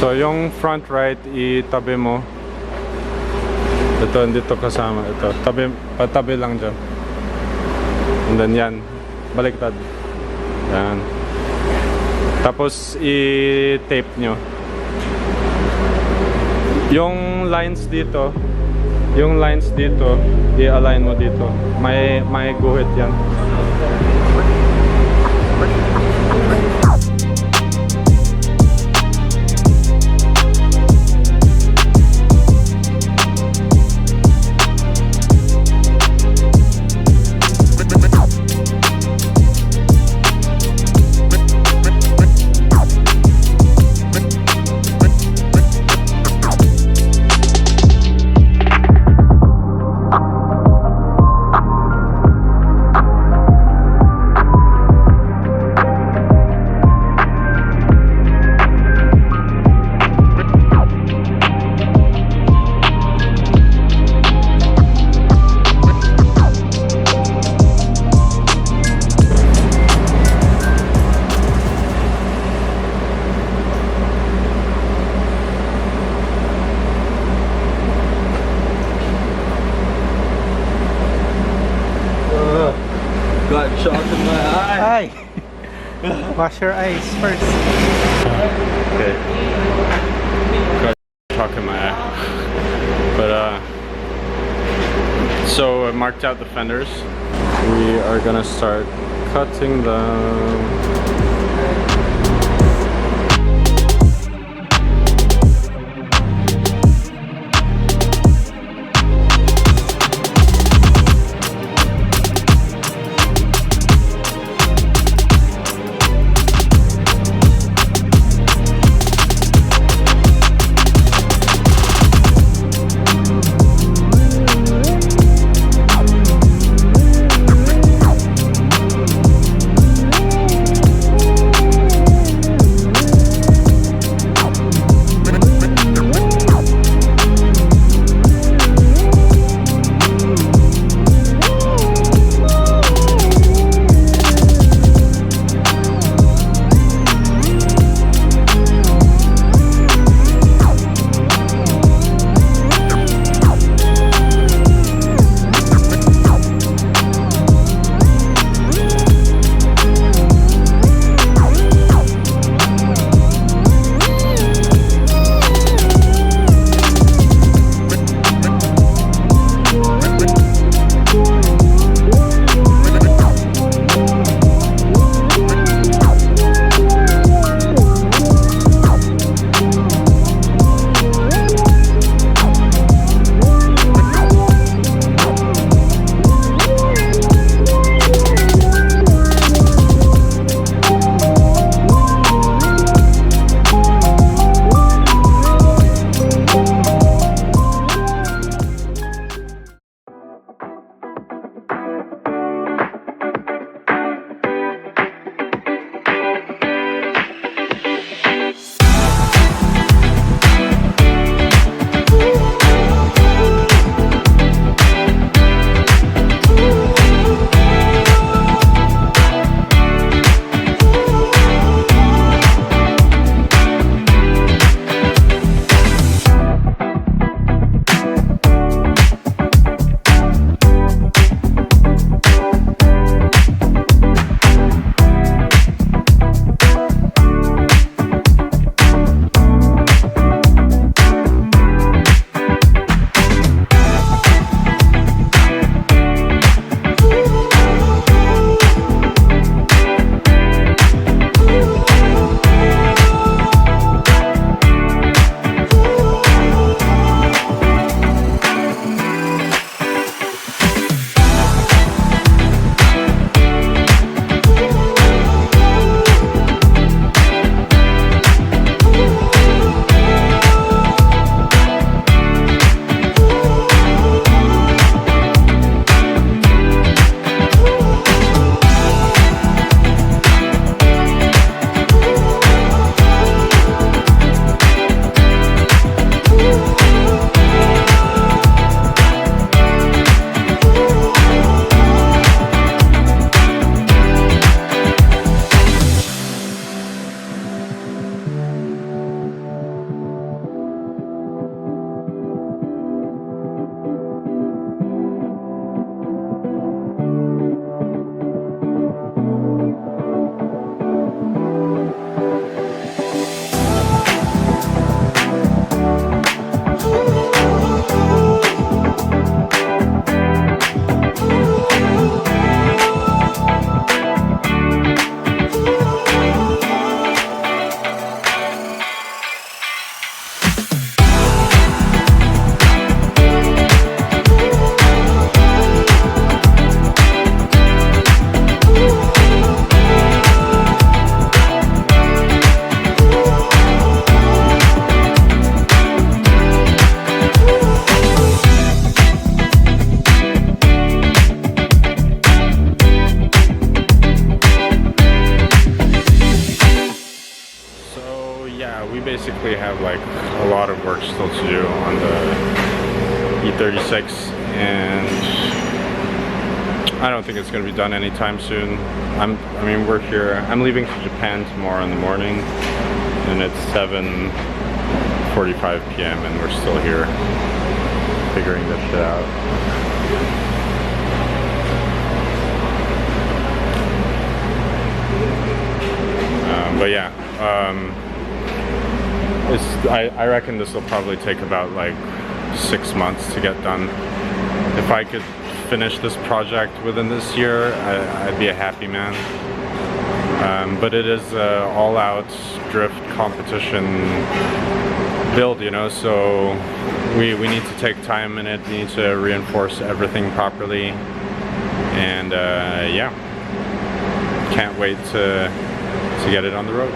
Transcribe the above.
So yung front right, itabi mo. Ito, dito kasama. Ito, patabi lang dyan. And then yan, baliktad. Yan. Tapos i-tape nyo. Yung lines dito, i-align mo dito. May guhit yan. Got shot in my eye. Wash your eyes first. Okay. Got chalk in my eye. But so I marked out the fenders. We are gonna start cutting them. have like a lot of work still to do on the E36, and I don't think it's going to be done anytime soon. I mean, we're here. I'm leaving to Japan tomorrow in the morning, and it's 7:45 p.m. and we're still here figuring this shit out. But yeah, I reckon this will probably take about like 6 months to get done. If I could finish this project within this year, I'd be a happy man. But it is an all-out drift competition build, you know, so we need to take time in it. We need to reinforce everything properly, and yeah, can't wait to get it on the road.